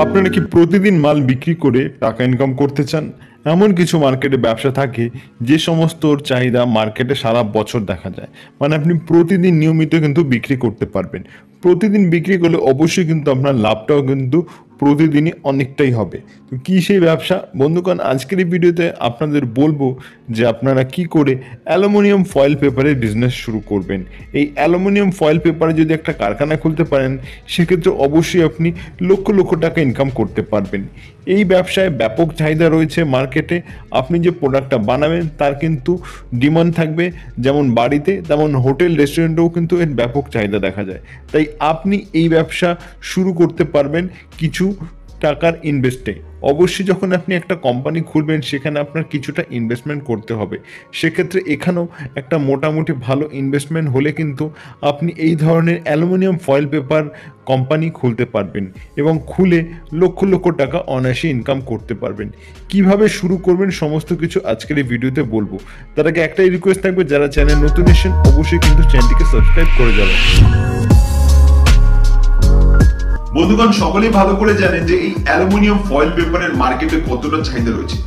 আপনারা কি প্রতিদিন মাল বিক্রি করে টাকা ইনকাম করতে চান? এমন কিছু মার্কেটে ব্যবসা থাকে যে সমস্ত চাহিদা মার্কেটে সারা বছর দেখা যায়। মানে আপনি প্রতিদিন নিয়মিত কিন্তু বিক্রি করতে পারবেন। প্রতিদিন বিক্রি করলে অবশ্যই কিন্তু আপনার লাভটাও কিন্তু প্রতিদিনই অনেকটাই হবে। তো কী সেই ব্যবসা? বন্ধুগণ, আজকের এই ভিডিওতে আপনাদের বলবো যে আপনারা কি করে অ্যালুমিনিয়াম ফয়েল পেপারের বিজনেস শুরু করবেন। এই অ্যালুমিনিয়াম ফয়েল পেপারে যদি একটা কারখানা খুলতে পারেন, সেক্ষেত্রে অবশ্যই আপনি লক্ষ লক্ষ টাকা ইনকাম করতে পারবেন। এই ব্যবসায় ব্যাপক চাহিদা রয়েছে মার্কেটে। আপনি যে প্রোডাক্টটা বানাবেন তার কিন্তু ডিমান্ড থাকবে, যেমন বাড়িতে তেমন হোটেল রেস্টুরেন্টেও কিন্তু এর ব্যাপক চাহিদা দেখা যায়। তাই আপনি এই ব্যবসা শুরু করতে পারবেন কিছু টাকার ইনভেস্টে। অবশ্যই যখন আপনি একটা কোম্পানি খুলবেন সেখানে আপনার কিছুটা ইনভেস্টমেন্ট করতে হবে। সেক্ষেত্রে এখানেও একটা মোটামুটি ভালো ইনভেস্টমেন্ট হলে কিন্তু আপনি এই ধরনের অ্যালুমিনিয়াম ফয়েল পেপার কোম্পানি খুলতে পারবেন এবং খুলে লক্ষ লক্ষ টাকা অনায়াসে ইনকাম করতে পারবেন। কিভাবে শুরু করবেন সমস্ত কিছু আজকের এই ভিডিওতে বলবো। তার আগে একটাই রিকোয়েস্ট থাকবে, যারা চ্যানেল নতুন এসেছেন অবশ্যই কিন্তু চ্যানেলটিকে সাবস্ক্রাইব করে যাবেন। বন্ধুগণ, সকলেই ভালো করে জানেন যে এই অ্যালুমিনিয়াম ফয়েল পেপারের মার্কেটে কতটা চাহিদা রয়েছে।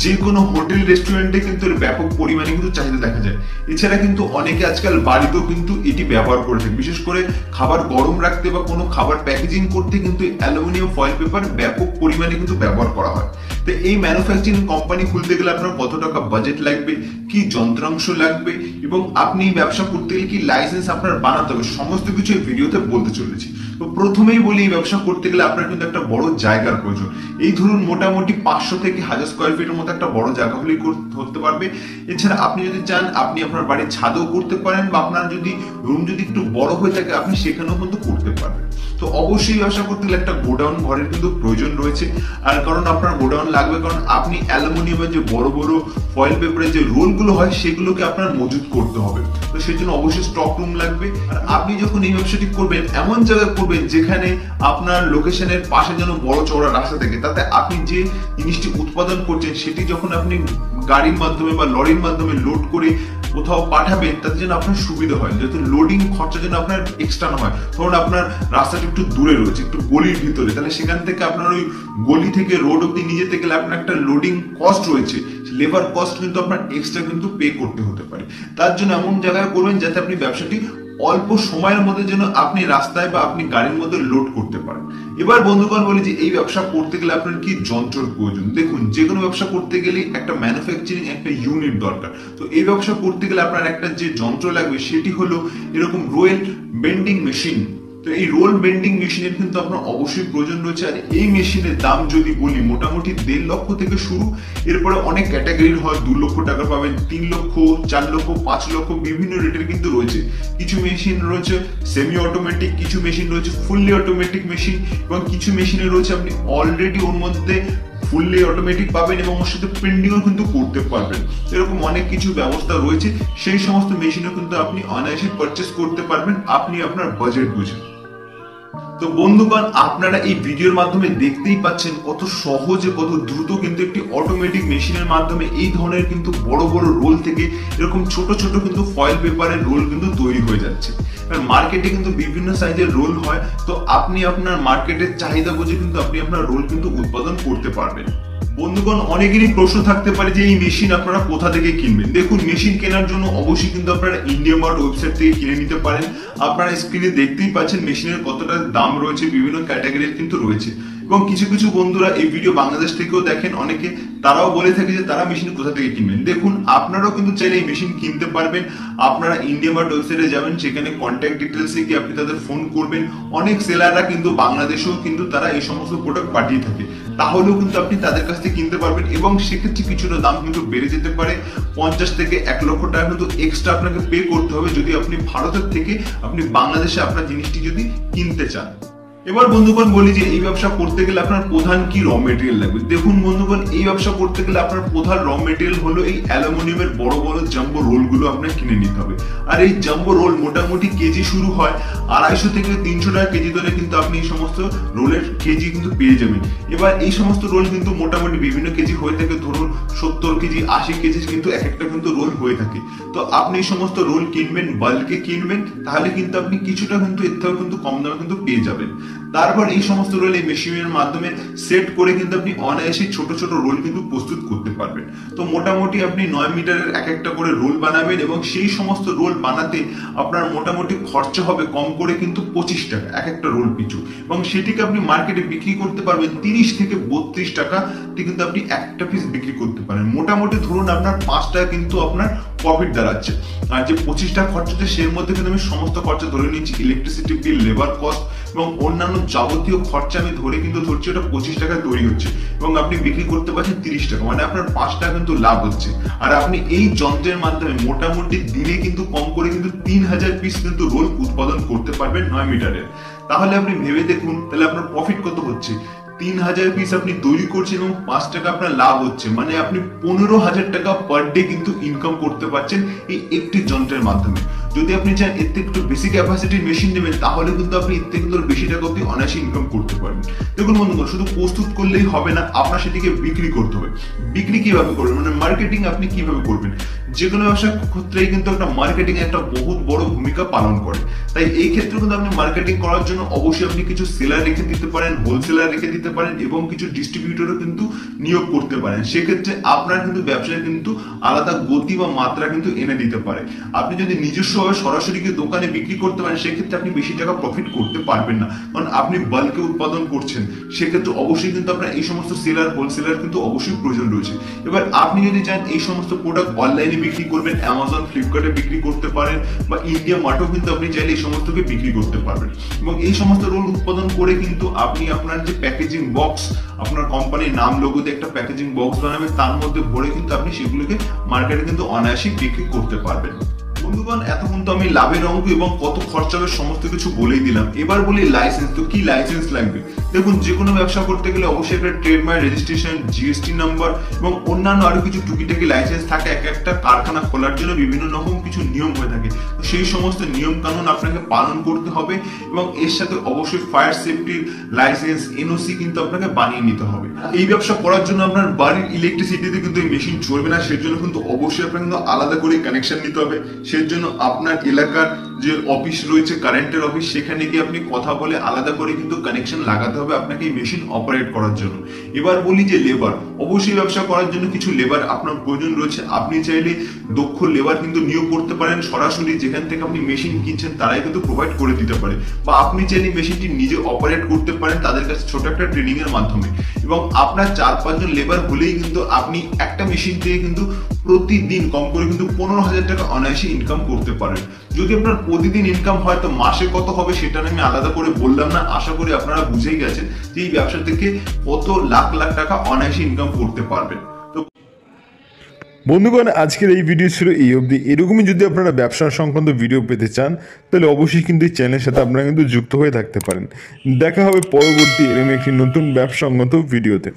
যে কোনো হোটেল রেস্টুরেন্টে কিন্তু এর ব্যাপক পরিমাণে কিন্তু চাহিদা দেখা যায়। এছাড়া কিন্তু অনেকে আজকাল বাড়িতেও কিন্তু এটি ব্যবহার করে থাকে। বিশেষ করে খাবার গরম রাখতে বা কোনো খাবার প্যাকেজিং করতে কিন্তু অ্যালুমিনিয়াম ফয়েল পেপার ব্যাপক পরিমাণে কিন্তু ব্যবহার করা হয়। তো এই ম্যানুফ্যাকচারিং কোম্পানি খুলতে গেলে আপনার কত টাকা বাজেট লাগবে, কি যন্ত্রাংশ লাগবে এবং আপনি ব্যবসা করতে গেলে কি লাইসেন্স আপনার বানাতে হবে, সমস্ত কিছু এই ভিডিওতে বলতে চলেছি। তো প্রথমেই বলি, এই ব্যবসা করতে গেলে আপনার কিন্তু একটা বড় জায়গার প্রয়োজন। এই ধরুন মোটামুটি 500 থেকে 1000 স্কোয়ার ফিটের মতো একটা বড় জায়গা হলেই করতে পারবে। এছাড়া আপনি যদি চান আপনি আপনার বাড়ির ছাদেও করতে পারেন, বা আপনার যদি রুম যদি একটু বড় হয়ে থাকে আপনি সেখানেও কিন্তু করতে পারবেন। তো অবশ্যই ব্যবসা করতে গেলে একটা গোডাউন ঘরের কিন্তু প্রয়োজন রয়েছে। আর কারণ আপনার গোডাউন লাগবে, কারণ আপনি অ্যালুমিনিয়ামের যে বড় বড় ফয়েল পেপারের যে রোলগুলো হয় সেগুলোকে আপনার মজুত করতে হবে। তো সেই জন্য অবশ্যই স্টক রুম লাগবে। আর আপনি যখন এই ব্যবসাটি করবেন এমন জায়গায় করবেন যেখানে আপনার লোকেশনের পাশে যেন বড় চওড়া রাস্তা থাকে, তাতে আপনি যে জিনিসটি উৎপাদন করছেন সেটি যখন আপনি গাড়ির মাধ্যমে বা লরির মাধ্যমে লোড করে কোথাও পাঠাবেন তাতে যেন আপনার সুবিধা হয়, যাতে লোডিং খরচা যেন আপনার এক্সট্রা না হয়। ধরুন আপনার রাস্তাটা একটু দূরে রয়েছে, একটু গলির ভিতরে, তাহলে সেখান থেকে আপনার ওই গলি থেকে রোড অব্দি নিয়ে যেতে গেলে আপনার একটা লোডিং কস্ট রয়েছে, লেবার কস্ট কিন্তু আপনার এক্সট্রা কিন্তু পে করতে হতে পারে। তার জন্য এমন জায়গায় করবেন যাতে আপনি ব্যবসাটি অল্প সময়ের মধ্যে যেন আপনি রাস্তায় বা আপনি গাড়ির মধ্যে লোড করতে পারেন। এবার বন্ধুগণ বলি যে এই ব্যবসা করতে গেলে আপনার কি যন্ত্রের প্রয়োজন। দেখুন, যে কোনো ব্যবসা করতে গেলে একটা ম্যানুফ্যাকচারিং একটা ইউনিট দরকার। তো এই ব্যবসা করতে গেলে আপনার একটা যে যন্ত্র লাগবে সেটি হলো এরকম রোল বেন্ডিং মেশিন। তো এই রোল বেন্ডিং মেশিনের কিন্তু আপনার অবশ্যই প্রয়োজন রয়েছে। আর এই মেশিনের দাম যদি বলি মোটামুটি 1.5 লক্ষ থেকে শুরু। এরপরে অনেক ক্যাটাগরির হয়, 2 লক্ষ টাকা পাবেন, 3 লক্ষ, 4 লক্ষ, 5 লক্ষ, বিভিন্ন রেটের কিন্তু রয়েছে। কিছু মেশিন রয়েছে সেমি অটোমেটিক, কিছু মেশিন রয়েছে ফুললি অটোমেটিক মেশিন, এবং কিছু মেশিনে রয়েছে আপনি অলরেডি ওর মধ্যে ফুললি অটোমেটিক পাবেন এবং ওর সাথে প্রিন্টিংও কিন্তু করতে পারবেন। এরকম অনেক কিছু ব্যবস্থা রয়েছে। সেই সমস্ত মেশিনও কিন্তু আপনি অনায়াসে পারচেস করতে পারবেন আপনি আপনার বাজেট বুঝে। তো বন্ধুগণ, আপনারা এই ভিডিওর মাধ্যমে দেখতেই পাচ্ছেন কত সহজে কত দ্রুত কিন্তু একটি অটোমেটিক মেশিনের মাধ্যমে এই ধরনের কিন্তু বড় বড় রোল থেকে এরকম ছোট ছোট কিন্তু ফয়েল পেপারের রোল কিন্তু তৈরি হয়ে যাচ্ছে। মার্কেটে কিন্তু বিভিন্ন সাইজের রোল হয়, তো আপনি আপনার মার্কেটের চাহিদা বুঝে কিন্তু আপনি আপনার রোল কিন্তু উৎপাদন করতে পারবেন। বন্ধুগণ, অনেকেরই প্রশ্ন থাকতে পারে যে এই মেশিন আপনারা কোথা থেকে কিনবেন। দেখুন, মেশিন কেনার জন্য অবশ্যই কিন্তু আপনারা ইন্ডিয়া মার্ট ওয়েবসাইট থেকে কিনে নিতে পারেন। আপনারা স্ক্রিনে দেখতেই পাচ্ছেন মেশিনের কতটা দাম রয়েছে, বিভিন্ন ক্যাটাগরির কিন্তু রয়েছে। এবং কিছু কিছু বন্ধুরা এই ভিডিও বাংলাদেশ থেকেও দেখেন অনেকে, তারাও বলে থাকে যে তারা মেশিন কোথা থেকে কিনবেন। দেখুন, আপনারাও কিন্তু চাইলে এই মেশিন কিনতে পারবেন। আপনারা ইন্ডিয়া মার্ট ওয়েবসাইটে যাবেন, সেখানে কন্ট্যাক্ট ডিটেলসে গিয়ে আপনি তাদের ফোন করবেন। অনেক সেলাররা কিন্তু বাংলাদেশেও কিন্তু তারা এই সমস্ত প্রোডাক্ট পাঠিয়ে থাকে, তাহলেও কিন্তু আপনি তাদের কাছ থেকে কিনতে পারবেন। এবং সেক্ষেত্রে কিছুটা দাম কিন্তু বেড়ে যেতে পারে, 50 থেকে 1 লক্ষ টাকা কিন্তু এক্সট্রা আপনাকে পে করতে হবে যদি আপনি ভারতের থেকে আপনি বাংলাদেশে আপনার জিনিসটি যদি কিনতে চান। এবার বন্ধুগণ বলি যে এই ব্যবসা করতে গেলে আপনার প্রধান কি র মেটেরিয়াল লাগবে। দেখুন বন্ধুগণ, এই ব্যবসা করতে গেলে আপনার প্রধান র মেটেরিয়াল হলো এই অ্যালুমিনিয়ামের বড় বড় জাম্বো রোলগুলো আপনার কিনে নিতে হবে। আর এই জাম্বো রোল মোটামুটি কেজি শুরু হয় 250 থেকে 300 টাকা কেজি ধরে কিন্তু আপনি এই সমস্ত রোলের কেজি কিন্তু পেয়ে যাবেন। এবার এই সমস্ত রোল কিন্তু মোটামুটি বিভিন্ন কেজি হয়ে থাকে, ধরুন 70 কেজি 80 কেজি কিন্তু এক একটা কিন্তু রোল হয়ে থাকে। তো আপনি এই সমস্ত রোল কিনবেন, বাল্কে কিনবেন, তাহলে কিন্তু আপনি কিছুটা কিন্তু এর থেকে কিন্তু কম দামে কিন্তু পেয়ে যাবেন। তারপর এই সমস্ত রোল এই মেশিনের মাধ্যমে সেট করে কিন্তু আপনি অনায়াসে ছোট ছোট রোল কিন্তু প্রস্তুত করতে পারবেন। তো মোটামুটি আপনি 9 মিটারের এক একটা করে রোল বানাবেন এবং সেই সমস্ত রোল বানাতে আপনার মোটামুটি খরচা হবে কম করে কিন্তু 25 টাকা এক একটা রোল পিছু, এবং সেটিকে আপনি মার্কেটে বিক্রি করতে পারবেন 30 থেকে 32 টাকা কিন্তু আপনি একটা পিস বিক্রি করতে পারেন। মোটামুটি ধরুন আপনার 5 টাকা কিন্তু আপনার প্রফিট দাঁড়াচ্ছে। আর যে 25 টাকা খরচা হচ্ছে সের মধ্যে কিন্তু আমি সমস্ত খরচা ধরে নিচ্ছি, ইলেকট্রিসিটি বিল, লেবার কস্ট এবং অন্যান্য যাবতীয় খরচা আমি ধরছি ওটা 25 টাকায় তৈরি হচ্ছে এবং আপনি বিক্রি করতে পারছেন 30 টাকা, মানে আপনার 5 টাকা কিন্তু লাভ হচ্ছে। আর আপনি এই যন্ত্রের মাধ্যমে মোটামুটি দিনে কিন্তু কম করে কিন্তু 3000 পিস কিন্তু রোল উৎপাদন করতে পারবেন 9 মিটারের। তাহলে আপনি ভেবে দেখুন তাহলে আপনার প্রফিট কত হচ্ছে। 3000 পিস আপনি তৈরি করছেন এবং 5 টাকা আপনার লাভ হচ্ছে, মানে আপনি 15,000 টাকা পার ডে কিন্তু ইনকাম করতে পারছেন এই একটি যন্ত্রের মাধ্যমে। যদি আপনি চান এর থেকে একটু বেশি ক্যাপাসিটির মেশিন নেবেন তাহলে কিন্তু আপনি এর থেকে বেশি টাকা অব্দি অনায়াসে ইনকাম করতে পারবেন। দেখুন বন্ধুগণ, শুধু প্রস্তুত করলেই হবে না, আপনার সেটিকে বিক্রি করতে হবে। বিক্রি কিভাবে করবেন, মানে মার্কেটিং আপনি কিভাবে করবেন। যে কোনো ব্যবসার ক্ষেত্রেই কিন্তু একটা মার্কেটিং একটা বহুত বড় ভূমিকা পালন করে। তাই এই ক্ষেত্রে কিন্তু আপনি মার্কেটিং করার জন্য অবশ্যই আপনি কিছু সেলার রেখে দিতে পারেন, হোলসেলার রেখে দিতে পারেন এবং কিছু ডিস্ট্রিবিউটরও কিন্তু নিয়োগ করতে পারেন। সেক্ষেত্রে আপনার কিন্তু ব্যবসায় কিন্তু আলাদা গতি বা মাত্রা কিন্তু এনে দিতে পারে। আপনি যদি নিজস্বভাবে সরাসরি দোকানে বিক্রি করতে পারেন সেক্ষেত্রে আপনি বেশি টাকা প্রফিট করতে পারবেন না, কারণ আপনি বাল্কে উৎপাদন করছেন। সেক্ষেত্রে অবশ্যই কিন্তু আপনার এই সমস্ত সেলার, হোলসেলার কিন্তু অবশ্যই প্রয়োজন রয়েছে। এবার আপনি যদি চান এই সমস্ত প্রোডাক্ট অনলাইনে বিক্রি করবেন, অ্যামাজন, ফ্লিপকার্টে বিক্রি করতে পারেন বা ইন্ডিয়া মার্টেও কিন্তু আপনি চাইলে এই সমস্তকে বিক্রি করতে পারবেন। এবং এই সমস্ত রোল উৎপাদন করে কিন্তু আপনি আপনার যে প্যাকেজিং বক্স, আপনার কোম্পানির নাম লোগো দিয়ে একটা প্যাকেজিং বক্স বানাবেন, তার মধ্যে ভরে কিন্তু আপনি সেগুলোকে মার্কেটে কিন্তু অনায়াসে বিক্রি করতে পারবেন। বন্ধুগণ, এতক্ষণ তো আমি লাভের অঙ্ক এবং কত খরচা হবে সমস্ত কিছু বলেই দিলাম। এবার বলি লাইসেন্স। তো কি লাইসেন্স লাগবে? দেখুন, যে কোনো ব্যবসা করতে গেলে অবশ্যই একটা ট্রেডমার্ক রেজিস্ট্রেশন, জিএসটি নাম্বার এবং অন্যান্য আরো কিছু টুকিটাকি লাইসেন্স থাকে। এক একটা কারখানা খোলার জন্য বিভিন্ন রকম কিছু নিয়ম হয়ে থাকে, তো সেই সমস্ত নিয়ম কানুন আপনাকে পালন করতে হবে এবং এর সাথে অবশ্যই ফায়ার সেফটির লাইসেন্স, এনওসি কিন্তু আপনাকে বানিয়ে নিতে হবে। এই ব্যবসা করার জন্য আপনার বাড়ির ইলেকট্রিসিটিতে কিন্তু এই মেশিন চলবে না, সেজন্য কিন্তু অবশ্যই আপনাকে কিন্তু আলাদা করে কানেকশন নিতে হবে। সেজন্য আপনার এলাকার যে অফিস রয়েছে, কারেন্টের অফিস, সেখানে গিয়ে আপনি কথা বলে আলাদা করে কিন্তু কানেকশন লাগাতে হবে আপনাকে এই মেশিন অপারেট করার জন্য। এবার বলি যে লেবার। অবশ্যই ব্যবসা করার জন্য কিছু লেবার আপনার প্রয়োজন রয়েছে। আপনি চাইলে দক্ষ লেবার কিন্তু নিয়োগ করতে পারেন, সরাসরি যেখান থেকে আপনি মেশিন কিনছেন তারাই কিন্তু প্রোভাইড করে দিতে পারে, বা আপনি চাইলে মেশিনটি নিজে অপারেট করতে পারেন তাদের কাছে ছোট একটা ট্রেনিং এর মাধ্যমে। এবং আপনার 4-5 জন লেবার হলেই কিন্তু আপনি একটা মেশিন থেকে কিন্তু প্রতিদিন কম করে কিন্তু 15,000 টাকা অনায়াসে ইনকাম করতে পারেন। যদি আপনার প্রতিদিন ইনকাম হয় তো মাসে কত হবে সেটা আমি আলাদা করে বললাম না। আশা করি আপনারা বুঝেই গেছেন যে এই ব্যবসা থেকে কত লাখ লাখ টাকা অনায়াসে ইনকাম করতে পারবেন। তো বন্ধুগণ, আজকের এই ভিডিও ছিল এই অবধি। এরকমই যদি আপনারা ব্যবসা সংক্রান্ত ভিডিও পেতে চান তাহলে অবশ্যই কিন্তু এই চ্যানেলের সাথে আপনারা কিন্তু যুক্ত হয়ে থাকতে পারেন। দেখা হবে পরবর্তী এরকম একটি নতুন ব্যবসা সংক্রান্ত ভিডিওতে।